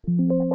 Hello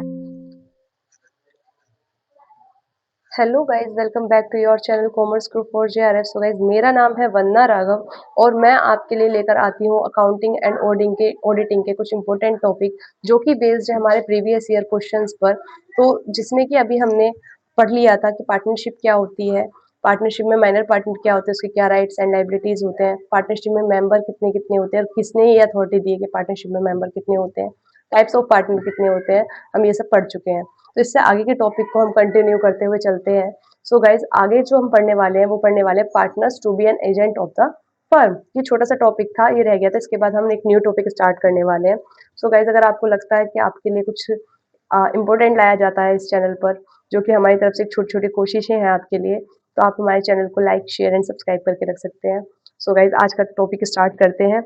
guys, welcome back to your channel commerce group for JRF. So guys, मेरा नाम है वंदना राघव और मैं आपके लिए लेकर आती हूँ अकाउंटिंग एंड ऑडिटिंग के कुछ इंपॉर्टेंट टॉपिक जो कि बेस्ड है हमारे प्रीवियस ईयर क्वेश्चंस पर। तो जिसमें कि अभी हमने पढ़ लिया था कि पार्टनरशिप क्या होती है, पार्टनरशिप में माइनर पार्टनर क्या होते हैं, उसके क्या राइट्स एंड लाइबिलिटीज होते हैं, पार्टनरशिप में मेंबर कितने कितने होते हैं और किसने ये अथॉरिटी दी है कि पार्टनरशिप में मेंबर कितने होते हैं, टाइप्स ऑफ पार्टनर कितने होते हैं, हम ये सब पढ़ चुके हैं। तो इससे आगे के टॉपिक को हम कंटिन्यू करते हुए चलते हैं। सो गाइज, आगे जो हम पढ़ने वाले हैं वो पढ़ने वाले हैं partners to be an agent of the firm. ये छोटा सा टॉपिक था, ये रह गया था, इसके बाद हम एक न्यू टॉपिक स्टार्ट करने वाले हैं। सो गाइज, अगर आपको लगता है कि आपके लिए कुछ इंपॉर्टेंट लाया जाता है इस चैनल पर, जो कि हमारी तरफ से छोटी छोटी कोशिशें हैं आपके लिए, तो आप हमारे चैनल को लाइक शेयर एंड सब्सक्राइब करके रख सकते हैं। सो गाइज, आज का टॉपिक स्टार्ट करते हैं।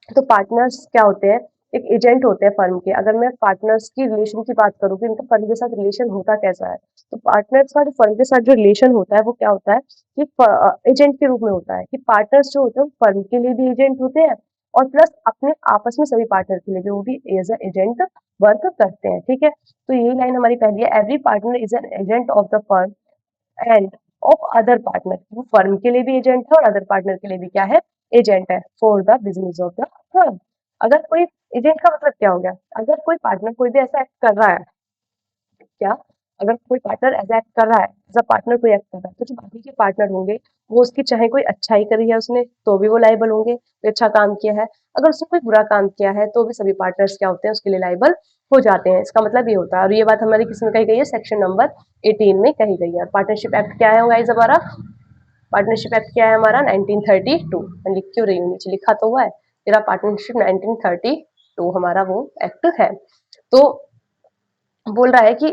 तो पार्टनर्स क्या होते हैं? एक एजेंट होते हैं फर्म के। अगर मैं पार्टनर्स की रिलेशन की बात करूँ कि इनका फर्म के साथ रिलेशन होता कैसा है, तो पार्टनर्स का जो फर्म के साथ जो रिलेशन होता है वो क्या होता है कि एजेंट के रूप में होता है। कि पार्टनर्स जो होते हैं फर्म के लिए भी एजेंट होते हैं और प्लस अपने आपस में सभी पार्टनर के लिए भी वो भी एज अ एजेंट वर्क करते हैं। ठीक है, तो यही लाइन हमारी पहली है, every partner is an agent of the firm end of other partner. वो फर्म के लिए भी एजेंट है और अदर पार्टनर के लिए भी क्या है, एजेंट है for the business of the firm. अगर कोई एजेंट का मतलब क्या हो गया, अगर कोई पार्टनर कोई भी ऐसा एक्ट कर रहा है, क्या, अगर कोई पार्टनर ऐसा एक्ट कर रहा है, एज अ पार्टनर कोई एक्ट कर रहा है, तो जो बाकी के पार्टनर होंगे वो उसकी, चाहे कोई अच्छाई करी है उसने तो भी वो लाइबल होंगे, तो अच्छा काम किया है। अगर उसने कोई बुरा काम किया है तो भी सभी पार्टनर्स क्या होते हैं, उसके लिए लाइबल हो जाते हैं। इसका मतलब ये होता है, और ये बात हमारी किसमें कही गई है, सेक्शन नंबर 18 में कही गई है। पार्टनरशिप एक्ट क्या है गाइस हमारा, पार्टनरशिप एक्ट क्या है हमारा, 1932। मैं लिख क्यों रही हूँ, नीचे लिखा तो हुआ है मेरा, पार्टनरशिप 1932 हमारा वो एक्ट है। तो बोल रहा है कि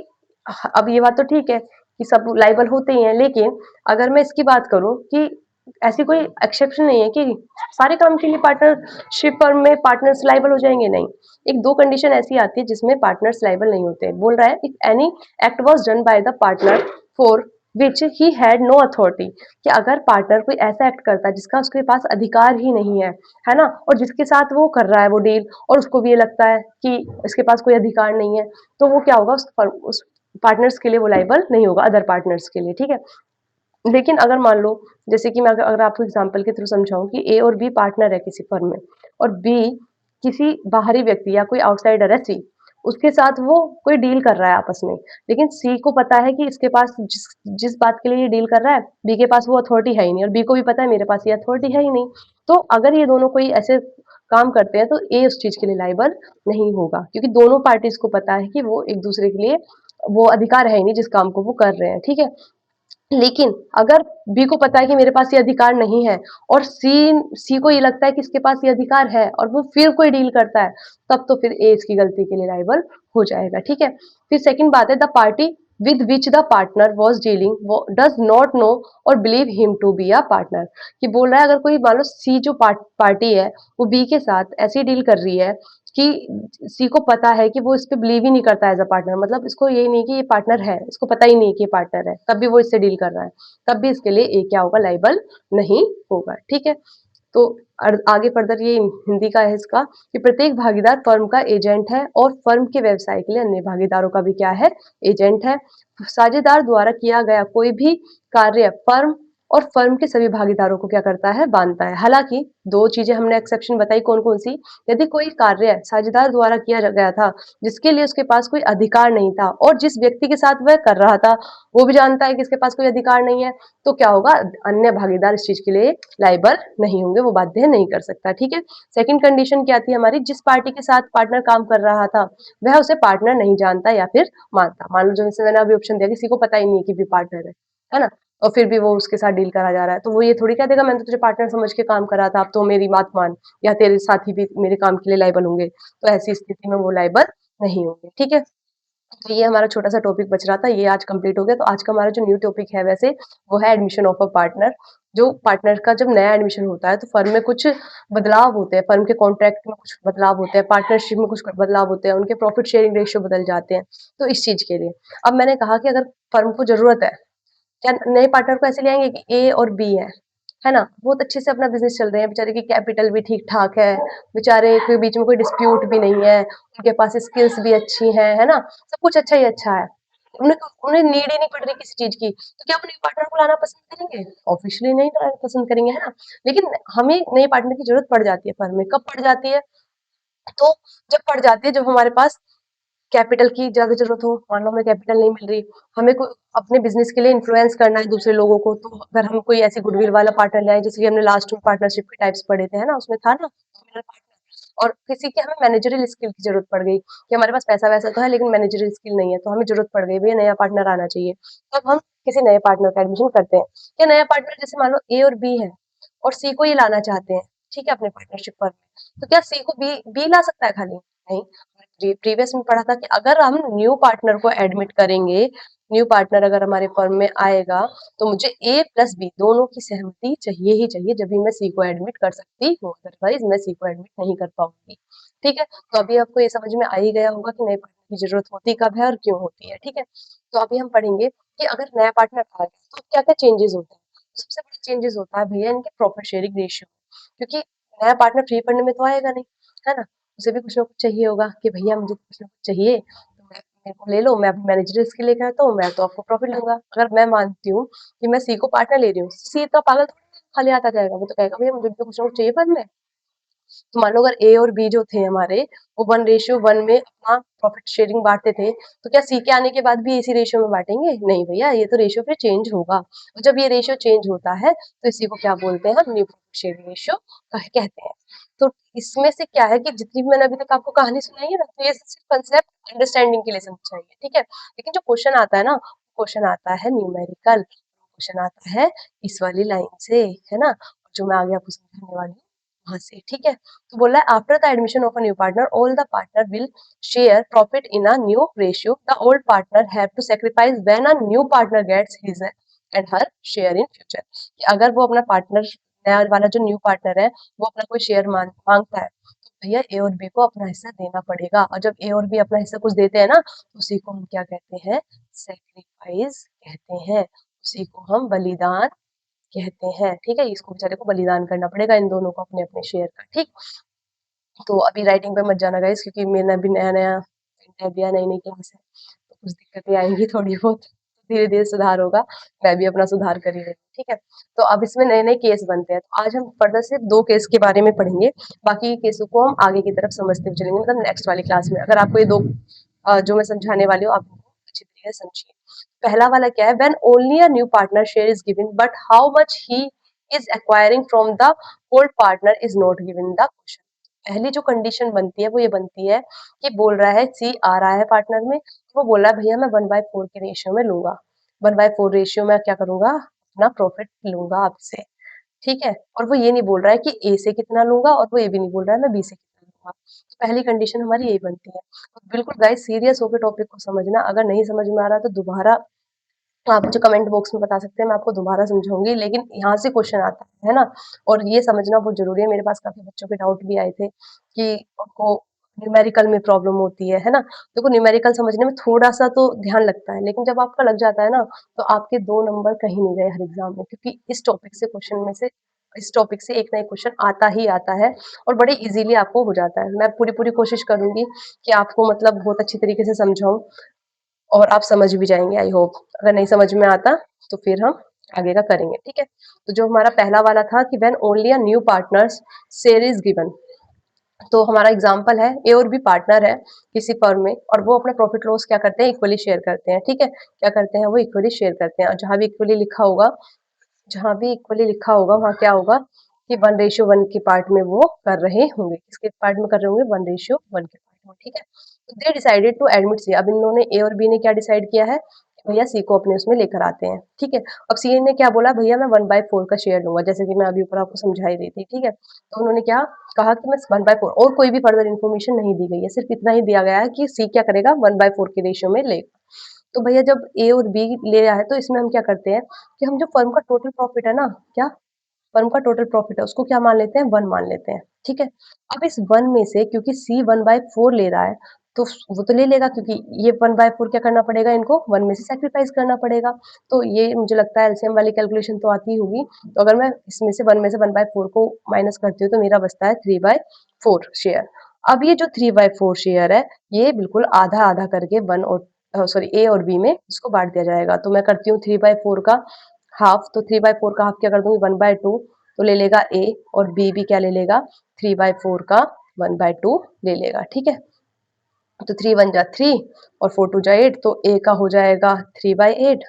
अब ये बात तो ठीक है कि सब लाइबल होते ही हैं, लेकिन अगर मैं इसकी बात करूं कि ऐसी कोई एक्सेप्शन नहीं है कि सारे काम के लिए पार्टनरशिप फर्म में पार्टनर्स लाइबल हो जाएंगे, नहीं। एक दो कंडीशन ऐसी आती है जिसमें पार्टनर्स लाइबल नहीं होते। बोल रहा है, if any act was done by the partner for which he had no authority, कि अगर पार्टनर कोई ऐसा एक्ट करता है जिसका उसके पास अधिकार ही नहीं है ना, और जिसके साथ वो कर रहा है वो डील, और उसको भी ये लगता है कि इसके पास कोई अधिकार नहीं है, तो वो क्या होगा, उस पार्टनर्स के लिए वो लाइबल नहीं होगा, अदर पार्टनर्स के लिए। ठीक है, लेकिन अगर मान लो, जैसे कि मैं अगर आपको एग्जांपल के थ्रू समझाऊं कि ए और बी पार्टनर है किसी फर्म में, और बी किसी बाहरी व्यक्ति या कोई आउटसाइडर है सी, उसके साथ वो कोई डील कर रहा है आपस में, लेकिन सी को पता है कि इसके पास जिस जिस बात के लिए ये डील कर रहा है, बी के पास वो अथॉरिटी है ही नहीं, और बी को भी पता है मेरे पास ये अथॉरिटी है ही नहीं। तो अगर ये दोनों कोई ऐसे काम करते हैं तो ए उस चीज के लिए लाइबल नहीं होगा, क्योंकि दोनों पार्टीज को पता है कि वो एक दूसरे के लिए वो अधिकार है ही नहीं जिस काम को वो कर रहे हैं। ठीक है, लेकिन अगर बी को पता है कि मेरे पास ये अधिकार नहीं है, और सी को ये लगता है कि इसके पास ये अधिकार है, और वो फिर कोई डील करता है, तब तो फिर ए इसकी गलती के लिए लाइबल हो जाएगा। ठीक है, फिर सेकंड बात है, the party with which the partner was dealing does not know और believe him to be a partner. कि बोल रहा है, अगर कोई मान लो सी जो पार्टी है वो बी के साथ ऐसी डील कर रही है कि सी को पता है कि वो इस पे बिलीव ही नहीं करता एज अ पार्टनर, मतलब इसको यही नहीं कि ये पार्टनर है, इसको पता ही नहीं कि ये पार्टनर है, तब भी वो इससे डील कर रहा है, तब भी इसके लिए ए क्या होगा, लाइबल नहीं होगा। ठीक है, तो आगे फर्दर ये हिंदी का है इसका, कि प्रत्येक भागीदार फर्म का एजेंट है और फर्म के व्यवसाय के लिए अन्य भागीदारों का भी क्या है, एजेंट है। साझेदार द्वारा किया गया कोई भी कार्य फर्म और फर्म के सभी भागीदारों को क्या करता है, बांधता है। हालांकि दो चीजें हमने एक्सेप्शन बताई, कौन कौन सी, यदि कोई कार्य साझेदार द्वारा किया गया था जिसके लिए उसके पास कोई अधिकार नहीं था, और जिस व्यक्ति के साथ वह कर रहा था वो भी जानता है कि इसके पास कोई अधिकार नहीं है, तो क्या होगा, अन्य भागीदार इस चीज के लिए लाइबल नहीं होंगे, वो बाध्य नहीं कर सकता। ठीक है, सेकंड कंडीशन क्या थी हमारी, जिस पार्टी के साथ पार्टनर काम कर रहा था वह उसे पार्टनर नहीं जानता या फिर मानता। मान लो जैसे मैंने अभी ऑप्शन दिया, किसी को पता ही नहीं है कि भी पार्टनर है ना, और फिर भी वो उसके साथ डील करा जा रहा है, तो वो ये थोड़ी कह देगा मैंने तो तुझे पार्टनर समझ के काम करा था, अब तो मेरी बात मान, या तेरे साथी भी मेरे काम के लिए लाइबल होंगे। तो ऐसी स्थिति में वो लाइबल नहीं होंगे। ठीक है, तो ये हमारा छोटा सा टॉपिक बच रहा था, ये आज कंप्लीट हो गया। तो आज का हमारा जो न्यू टॉपिक है वैसे, वो है एडमिशन ऑफ अ पार्टनर। जो पार्टनर का जब नया एडमिशन होता है तो फर्म में कुछ बदलाव होते हैं, फर्म के कॉन्ट्रैक्ट में कुछ बदलाव होते हैं, पार्टनरशिप में कुछ बदलाव होते हैं, उनके प्रॉफिट शेयरिंग रेशियो बदल जाते हैं। तो इस चीज के लिए अब मैंने कहा कि अगर फर्म को जरूरत है, क्या नए पार्टनर को ऐसे ले आएंगे कि ए और बी है, है ना? बहुत अच्छे से अपना बिज़नेस चल रहे हैं, बेचारे की कैपिटल भी ठीक-ठाक है, बेचारे के बीच में कोई डिस्प्यूट भी नहीं है, उनके पास स्किल्स भी अच्छी हैं, है ना? सब कुछ अच्छा ही अच्छा है। उन्हें उन्हें नीड ही नहीं पड़ रही किसी चीज़ की, तो क्या वो नए पार्टनर को लाना पसंद करेंगे? ऑब्वियसली नहीं लाना पसंद करेंगे, है ना? लेकिन हमें नए पार्टनर की ज़रूरत पड़ जाती है फर्म में, कब पड़ जाती है? तो जब पड़ जाती है जब हमारे पास कैपिटल की ज़्यादा ज़रूरत हो, मान लो हमें कैपिटल नहीं मिल रही, हमें को अपने बिज़नेस के लिए इन्फ्लुएंस करना है दूसरे लोगों को, तो अगर हम कोई ऐसी गुडविल वाला पार्टनर ले आए, जैसे कि हमने लास्ट में पार्टनरशिप के टाइप्स पढ़े थे, है ना? उसमें था ना नॉमिनल पार्टनर, और किसी की हमें मैनेजरियल स्किल की ज़रूरत पड़ गई कि हमारे पास पैसा-वैसा तो है लेकिन मैनेजरियल स्किल नहीं है, तो हमें ज़रूरत पड़ गई, भैया नया पार्टनर आना चाहिए। तब हम किसी नए पार्टनर का एडमिशन करते हैं। या नया पार्टनर जैसे मान लो ए और बी है और सी को ये लाना चाहते हैं, ठीक है? अपने पार्टनरशिप फर्म में। तो क्या सी को बी ला सकता है खाली? नहीं। प्रीवियस में पढ़ा था कि अगर हम न्यू पार्टनर को एडमिट करेंगे, न्यू पार्टनर अगर हमारे फर्म में आएगा, तो मुझे ए प्लस बी दोनों की सहमति चाहिए ही चाहिए, जब भी मैं सी को एडमिट कर सकती हूँ, अदरवाइज मैं सी को एडमिट नहीं कर पाऊंगी। ठीक है, तो अभी आपको ये समझ में आ ही गया होगा कि नए पार्टनर की जरूरत होती कब है और क्यों होती है। ठीक है, तो अभी हम पढ़ेंगे कि अगर नया पार्टनर आ गया तो क्या क्या चेंजेस होते हैं। सबसे बड़ा चेंजेस होता है भैया इनके प्रॉफिट शेयरिंग रेशियो, क्योंकि नया पार्टनर फ्री फंड में तो आएगा नहीं, है ना? उसे भी कुछ ना कुछ चाहिए होगा कि भैया मुझे कुछ ना कुछ चाहिए, तो मैं मेरे को ले लो, मैं अपनी मैनेजर स्किल लेके आता हूँ, मैं तो आपको प्रॉफिट दूँगा। अगर मैं मानती हूँ कि मैं सी को पार्टनर ले रही हूँ, सी इतना पागल थोड़ी है खाली हाथ आ जाएगा, वो तो कहेगा भैया मुझे भी तो कुछ ना कुछ चाहिए फंड में। तो मान लो अगर ए और बी जो थे हमारे, वो 1:1 में अपना प्रॉफिट शेयरिंग बाँटते थे, तो क्या सी के आने के बाद भी इसी रेशियो में बाँटेंगे? नहीं भैया, ये तो रेशियो फिर चेंज होगा, और जब ये रेशियो चेंज होता है, तो इसी को क्या बोलते हैं हम? न्यू प्रॉफिट शेयरिंग रेशियो कहते हैं। तो इसमें से क्या है कि जितनी भी मैंने अभी तक आपको कहानी सुनाई है ना, तो ये सिर्फ कंसेप्ट अंडरस्टैंडिंग के लिए समझ चाहिए, ठीक है? लेकिन जो क्वेश्चन आता है ना, क्वेश्चन आता है न्यूमेरिकल, क्वेश्चन आता है इस वाली लाइन से, है ना? जो मैं आगे आपको समझाने वाली हूँ, वहाँ से, ठीक है? तो बोला है after the admission of a new partner all the partner will share profit in a new ratio the old partner have to sacrifice when a new partner gets his and her share in future. कि अगर वो अपना partner नया वाला जो new partner है वो अपना कोई शेयर मांगता है, तो भैया ए और बी को अपना हिस्सा देना पड़ेगा, और जब ए और बी अपना हिस्सा कुछ देते हैं ना, तो उसी को हम क्या कहते हैं? सैक्रिफाइस कहते हैं, उसी को हम बलिदान कहते हैं, ठीक है? इसको बेचारे को बलिदान करना पड़ेगा इन दोनों को अपने-अपने शेयर का, ठीक? तो अभी राइटिंग पे मत जाना गाइस, क्योंकि मेरा भी नया-नया इंटर दिया, नई-नई क्लास है, तो कुछ दिक्कतें आएँगी थोड़ी बहुत, धीरे-धीरे सुधार होगा, मैं भी अपना सुधार कर ही रही हूँ, ठीक है? तो अब इसमें नए-नए केस बनते हैं, तो आज हम फर्दर सिर्फ 2 केस के बारे में पढ़ेंगे, बाकी केसों को हम आगे की तरफ समझते हुए चलेंगे, मतलब नेक्स्ट वाली क्लास में। अगर आपको ये 2 जो मैं समझाने वाली हूँ, आप इनको अच्छी तरीके से समझिए। पहला वाला क्या है? When only a new partner share is given but how much he is acquiring from the old partner is not given in the question. पहली जो कंडीशन बनती है वो ये बनती है कि बोल रहा है सी आ रहा है पार्टनर में, वो बोल रहा है भैया मैं 1/4 के रेशियो में लूंगा, 1/4 रेशियो में क्या करूंगा? अपना प्रॉफिट लूंगा आपसे, ठीक है? और वो ये नहीं बोल रहा है कि ए से कितना लूंगा, और वो ये भी नहीं बोल रहा है मैं बी से कितना लूंगा। तो पहली कंडीशन हमारी यही बनती है। तो बिल्कुल गाइस सीरियस होकर टॉपिक को समझना, अगर नहीं समझ में आ रहा तो दोबारा आप मुझे कमेंट बॉक्स में बता सकते हैं, मैं आपको दोबारा समझाऊंगी, लेकिन यहाँ से क्वेश्चन आता है ना? और ये समझना बहुत जरूरी है। मेरे पास काफी बच्चों के डाउट भी आए थे कि उनको न्यूमेरिकल में प्रॉब्लम होती है ना? देखो न्यूमेरिकल समझने में थोड़ा सा तो ध्यान लगता है, लेकिन जब आपका लग जाता है ना, तो आपके 2 नंबर कहीं नहीं गए हर एग्जाम में, क्योंकि इस टॉपिक से एक ना एक क्वेश्चन आता ही आता है, और बड़े इजीली आपको हो जाता है। मैं पूरी पूरी कोशिश करूंगी कि आपको मतलब बहुत अच्छी तरीके से समझाऊं, और आप समझ भी जाएँगे आई होप। अगर नहीं समझ में आता तो फिर हम आगे का करेंगे, ठीक है? तो जो हमारा पहला वाला था कि when only a new partners share is given, तो हमारा एग्जांपल है ए और बी पार्टनर है किसी फर्म में, और वो अपना प्रॉफिट लॉस क्या करते हैं? इक्वली शेयर करते हैं, ठीक है? क्या करते हैं? वो इक्वली शेयर करते हैं, और जहाँ भी इक्वली लिखा होगा वहाँ क्या होगा कि 1:1 के पार्ट में वो कर रहे होंगे। किसके पार्ट में कर रहे होंगे? 1:1 के पार्ट में, ठीक है? तो दे डिसाइडेड टू एडमिट सी। अब इन्होंने ए और बी ने क्या डिसाइड किया है कि भैया सी को अपने उसमें लेकर आते हैं, ठीक है? अब सी ने क्या बोला? भैया मैं 1/4 का शेयर लूंगा, जैसे कि मैं अभी ऊपर आपको समझा ही रही थी, ठीक है? तो उन्होंने क्या कहा कि मैं 1/4, और कोई भी फर्दर इन्फॉर्मेशन नहीं दी गई है, सिर्फ इतना ही दिया गया है कि सी क्या करेगा? 1/4 के रेशियो में लेगा। तो भैया जब ए और बी ले रहा है, तो इसमें हम क्या करते हैं कि हम जो फर्म का टोटल प्रॉफिट है ना, क्या फर्म का टोटल प्रॉफिट है उसको क्या मान लेते हैं? 1 मान लेते हैं, ठीक है? अब इस 1 में से क्योंकि सी 1/4 ले रहा है, तो वो तो ले लेगा, क्योंकि ये 1/4 क्या करना पड़ेगा, इनको 1 में से सैक्रिफाइस करना पड़ेगा। तो ये मुझे लगता है एलसीएम वाली कैलकुलेशन तो आती ही होगी। तो अगर मैं इसमें से 1 में से 1/4 को माइनस करती हूँ तो मेरा बचता है 3/4 शेयर। अब ये जो 3/4 शेयर है, ये बिल्कुल आधा-आधा करके 1 और सॉरी ए और बी में इसको बाँट दिया जाएगा। तो मैं करती हूँ 3/4 का हाफ, तो 3/4 का हाफ क्या कर दूँगी, 1/2 तो ले लेगा ए, और बी भी क्या ले लेगा, 3/4 का 1/2 ले लेगा, ठीक है। तो 3 1 जा 3 और 4 2 जा 8, तो ए का हो जाएगा 3/8।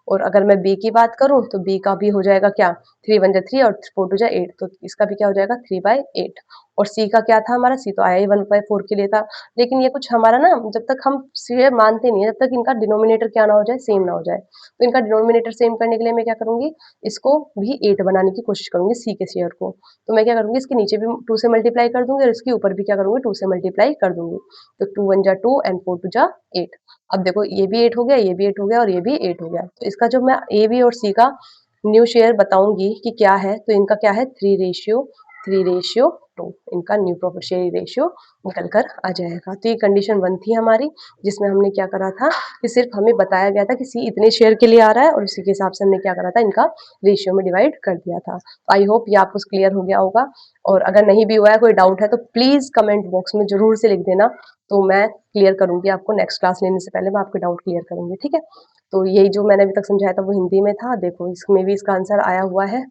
और अगर मैं बी की बात करूं तो बी का भी हो जाएगा क्या, 3 1 जा 3 और 4 2 जा 8, तो इसका भी क्या हो जाएगा 3/8। और सी का क्या था, हमारा सी तो आया ही 1/4 के लिए था। लेकिन ये कुछ हमारा ना, जब तक हम शेयर मानते नहीं है, जब तक इनका डिनोमिनेटर क्या ना हो जाए, सेम ना हो जाए। तो इनका डिनोमिनेटर सेम करने के लिए मैं क्या करूंगी, इसको भी 8 बनाने की कोशिश करूंगी सी के शेयर को। तो मैं क्या करूंगी, इसके नीचे भी 2 से मल्टीप्लाई कर दूंगी और इसके ऊपर भी क्या करूंगी, 2 से मल्टीप्लाई कर दूंगी। तो 2 1 जा 2 एंड 4 2 जा 8। अब देखो ये भी 8 हो गया, ये भी 8 हो गया और ये भी 8 हो गया। तो इसका जो मैं ए बी और सी का न्यू शेयर बताऊंगी कि क्या है, तो इनका क्या है 3:2, इनका न्यू प्रॉफिट शेयर रेशियो निकल कर आ जाएगा। तो ये कंडीशन 1 थी हमारी, जिसमें हमने क्या करा था कि सिर्फ हमें बताया गया था कि सी इतने शेयर के लिए आ रहा है और उसी के हिसाब से हमने क्या करा था, इनका रेशियो में डिवाइड कर दिया था। आई होप ये आपको क्लियर हो गया होगा। और अगर नहीं भी हुआ है, कोई डाउट है, तो प्लीज कमेंट बॉक्स में जरूर से लिख देना, तो मैं क्लियर करूंगी आपको। नेक्स्ट क्लास लेने से पहले मैं आपके डाउट क्लियर करूंगी, ठीक है। तो यही जो मैंने अभी तक समझाया था वो हिंदी में था। देखो इसमें भी इसका आंसर आया हुआ है,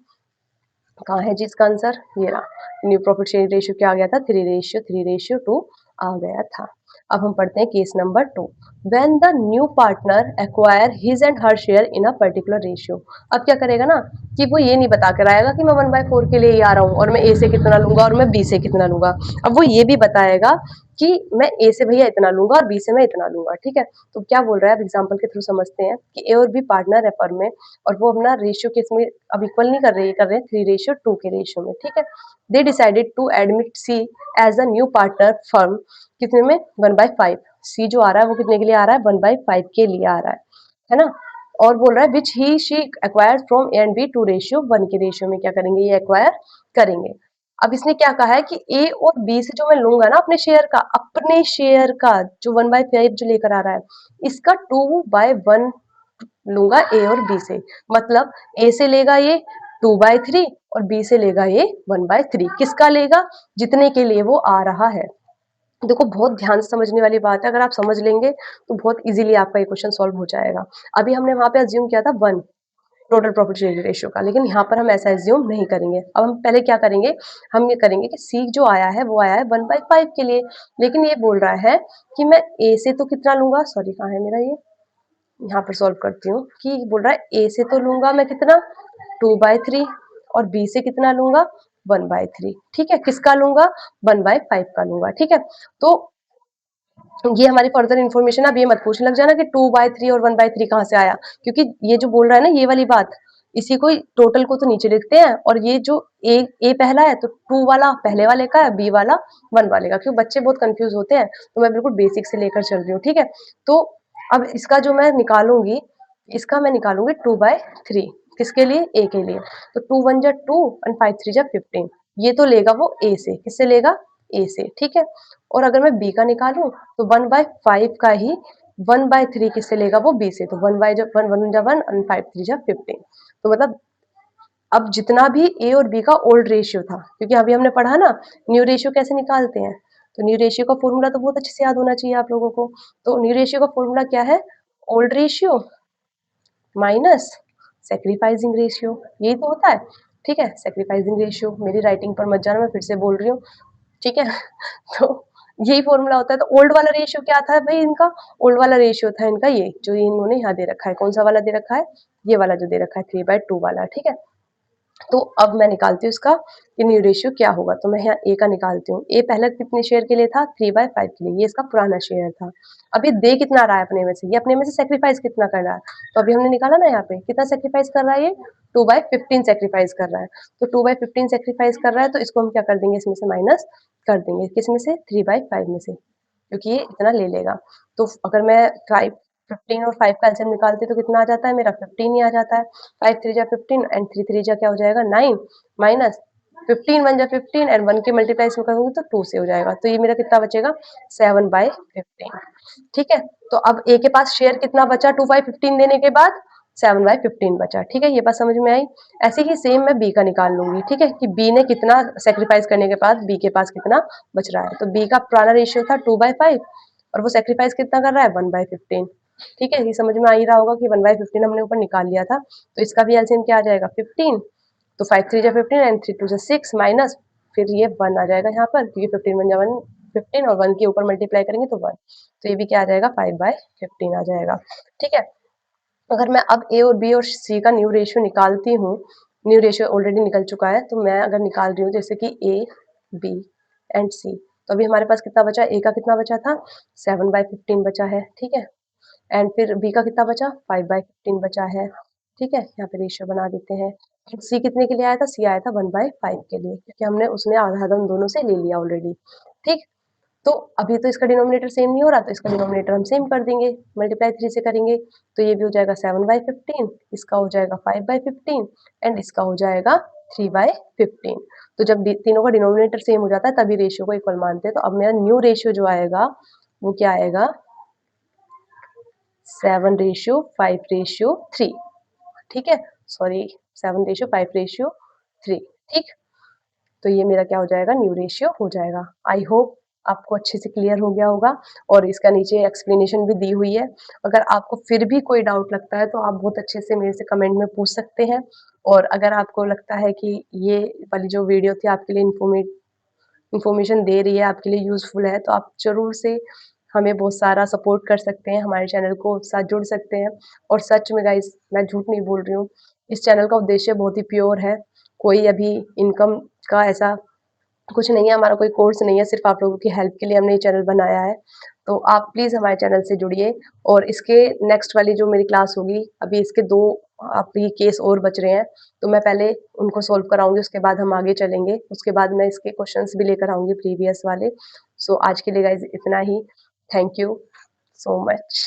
कहाँ है जी इसका आंसर, ये रहा। न्यू प्रॉफिट शेयरिंग रेशियो क्या आ गया था, 3:2 आ गया था। अब हम पढ़ते हैं case number 2। When the new partner acquire his and her share in a particular ratio. अब क्या करेगा ना, कि वो ये नहीं बता कर आएगा कि मैं 1/4 के लिए ही आ रहा हूँ और मैं ए से कितना लूंगा और मैं बी से कितना लूंगा। अब वो ये भी बताएगा कि मैं ए से भैया इतना लूंगा और बी से मैं इतना लूंगा, ठीक है। तो क्या बोल रहा है, अब एग्जाम्पल के थ्रू समझते हैं कि ए और बी पार्टनर है फर्म में, और वो अपना रेशियो केस में अब इक्वल नहीं कर रहे, ये कर रहे हैं 3:2 के रेशियो में, ठीक है। They decided to admit C as a new partner firm, कितने में, 1/5। सी जो आ रहा है वो कितने के लिए आ रहा है, 1/5 के लिए आ रहा है ना। और बोल रहा है which he she acquire from A and B 2:1 के रेशियो में क्या करेंगे, ये एक्वायर करेंगे। अब इसने क्या कहा है कि ए और बी से जो मैं लूंगा ना अपने शेयर का जो 1/5 जो लेकर आ रहा है, इसका 2/1 लूंगा ए और बी से। मतलब ए से लेगा ये 2/3 और बी से लेगा ये 1/3। किसका लेगा, जितने के लिए वो आ रहा है। देखो बहुत ध्यान से समझने वाली बात है, अगर आप समझ लेंगे तो बहुत इजीली आपका ये क्वेश्चन सॉल्व हो जाएगा। अभी हमने वहां पे अज्यूम किया था 1 टोटल प्रॉफिट शेयरिंग रेशियो का, लेकिन यहाँ पर हम ऐसा एज्यूम नहीं करेंगे। अब हम पहले क्या करेंगे, हम ये करेंगे कि सी जो आया है वो आया है 1/5 के लिए, लेकिन ये बोल रहा है कि मैं ए से तो कितना लूंगा, सॉरी कहाँ है मेरा ये, यहाँ पर सॉल्व करती हूँ, कि बोल रहा है ए से तो लूंगा मैं कितना 2/3 और बी से कितना लूंगा 1/3, ठीक है। किसका लूंगा, 1/5 का लूंगा, ठीक है। तो ये हमारी फर्दर इन्फॉर्मेशन, अब ये मत पूछने लग जाना कि 2/3 और 1/3 कहाँ से आया, क्योंकि ये जो बोल रहा है ना ये वाली बात, इसी को टोटल को तो नीचे लिखते हैं, और ये जो ए पहला है तो 2 वाला पहले वाले का है, बी वाला 1 वाले का, क्योंकि बच्चे बहुत कंफ्यूज होते हैं। तो मैं बिल्कुल बेसिक से लेकर चल रही हूँ, ठीक है। तो अब इसका जो मैं निकालूंगी, इसका मैं निकालूंगी 2/3, किसके लिए, ए के लिए। तो 2 1 जा 2 एंड 5 3 जा 15, ये तो लेगा वो ए से, किससे लेगा, ए से, ठीक है। और अगर मैं बी का निकालूं तो 1/5 का ही 1/3 किससे लेगा, वो बी से। तो 1 बाई जब 1 1 जा 1 एंड 5 3 जा 15। तो मतलब अब जितना भी ए और बी का ओल्ड रेशियो था, क्योंकि अभी हमने पढ़ा ना न्यू रेशियो कैसे निकालते हैं, तो न्यू रेशियो का फॉर्मूला तो बहुत अच्छे से याद होना चाहिए आप लोगों को। तो न्यू रेशियो का फॉर्मूला क्या है, old ratio minus sacrificing ratio, यही तो होता है, ठीक है। सेक्रीफाइसिंग रेशियो, मेरी राइटिंग पर मत जाना, मैं फिर से बोल रही हूँ, ठीक है। तो यही फॉर्मूला होता है। तो ओल्ड वाला रेशियो क्या था भाई इनका, ओल्ड वाला रेशियो था इनका ये जो इन्होंने यहाँ दे रखा है, कौन सा वाला दे रखा है, ये वाला जो दे रखा है 3/2 वाला, ठीक है। तो अब मैं निकालती हूँ इसका कि न्यू रेशियो क्या होगा। तो मैं यहाँ ए का निकालती हूँ। ए पहले कितने शेयर के लिए था, 3/5 के लिए, ये इसका पुराना शेयर था। अब ये दे कितना रहा है अपने में से, ये अपने में से सेक्रीफाइस कितना कर रहा है, तो अभी हमने निकाला ना यहाँ पे कितना सेक्रीफाइस कर रहा है, ये 2/15 सेक्रीफाइस कर रहा है। तो 2/15 सेक्रीफाइस कर रहा है, तो इसको हम क्या कर देंगे, इसमें से माइनस कर देंगे, किसमें से, 3/5 में से, क्योंकि ये इतना ले लेगा। तो अगर मैं 15 और 5 का एलसीएम निकालती तो कितना आ जाता है मेरा, 15 ही आ जाता है। 5 3 जा 15 एंड 3 3 जा क्या हो जाएगा 9 माइनस 15 1 जा 15 एंड 1 के मल्टीप्लाई इसमें करूँगी तो 2 से हो जाएगा। तो ये मेरा कितना बचेगा 7/15। ठीक है? तो अब A के पास शेयर कितना बचा 2/15 देने के बाद 7/15 बचा। ठीक है? ये बात समझ में आई? ऐसे ही सेम मैं B का निकाल लूँगी। ठीक है? कि B ने कितना सैक्रिफाइस करने के बाद B के पास कितना बच रहा है। तो B का पुराना रेशियो था 2/5 और वो सैक्रिफाइस कितना कर रहा है 1/15। ठीक है? ये समझ में आ ही रहा होगा कि 1/15 हमने ऊपर निकाल लिया था। तो इसका भी एलसीएम क्या आ जाएगा 15। तो 5 3 जा 15 एंड 3 2 जा 6 माइनस फिर ये 1 आ जाएगा यहाँ पर क्योंकि 15 1 जा 1 15 और 1 के ऊपर मल्टीप्लाई करेंगे तो 1। तो ये भी क्या आ जाएगा 5/15 आ जाएगा। ठीक है? अगर मैं अब ए और बी और सी का न्यू रेशियो निकालती हूँ, न्यू रेशियो ऑलरेडी निकल चुका है, तो मैं अगर निकाल रही हूँ जैसे कि ए, बी एंड सी, तो अभी हमारे पास कितना बचा? ए का कितना बचा था? 7/15 बचा है, ठीक है? एंड फिर बी का कितना बचा? 5/15 बचा है, ठीक है? यहाँ पे रेशियो बना देते हैं। सी कितने के लिए आया था? सी आया था 1/5 के लिए, क्योंकि हमने उसने आधा उन दोनों से ले लिया ऑलरेडी, ठीक? तो अभी तो इसका डिनोमिनेटर सेम नहीं हो रहा, तो इसका डिनोमिनेटर हम सेम कर देंगे, मल्टीप्लाई 3 से करेंगे, तो ये भी हो जाएगा 7/15, इसका हो जाएगा 5/15 एंड इसका हो जाएगा 3/15। तो जब तीनों का डिनोमिनेटर सेम हो जाता है तभी रेशियो को इक्वल मानते हैं। तो अब मेरा न्यू रेशियो जो आएगा वो क्या आएगा 7/5/3। ठीक है, सॉरी 7/5/3। ठीक, तो ये मेरा क्या हो जाएगा न्यू रेशियो हो जाएगा। आई होप आपको अच्छे से क्लियर हो गया होगा और इसका नीचे एक्सप्लेनेशन भी दी हुई है। अगर आपको फिर भी कोई डाउट लगता है तो आप बहुत अच्छे से मेरे से कमेंट में पूछ सकते हैं। और अगर आपको लगता है कि ये वाली जो वीडियो थी आपके लिए इन्फॉर्मेशन दे रही है, आपके लिए यूज़फुल है, तो आप ज़रूर से हमें बहुत सारा सपोर्ट कर सकते हैं, हमारे चैनल को साथ जुड़ सकते हैं। और सच में गाइस मैं झूठ नहीं बोल रही हूँ, इस चैनल का उद्देश्य बहुत ही प्योर है। कोई अभी इनकम का ऐसा कुछ नहीं है, हमारा कोई कोर्स नहीं है, सिर्फ़ आप लोगों की हेल्प के लिए हमने ये चैनल बनाया है। तो आप प्लीज़ हमारे चैनल से जुड़िए और इसके नेक्स्ट वाली जो मेरी क्लास होगी, अभी इसके 2 अभी केस और बच रहे हैं, तो मैं पहले उनको सॉल्व कराऊँगी, उसके बाद हम आगे चलेंगे। उसके बाद मैं इसके क्वेश्चन्स भी लेकर आऊँगी प्रीवियस वाले। सो आज के लिए गाइज़ इतना ही। Thank you so much.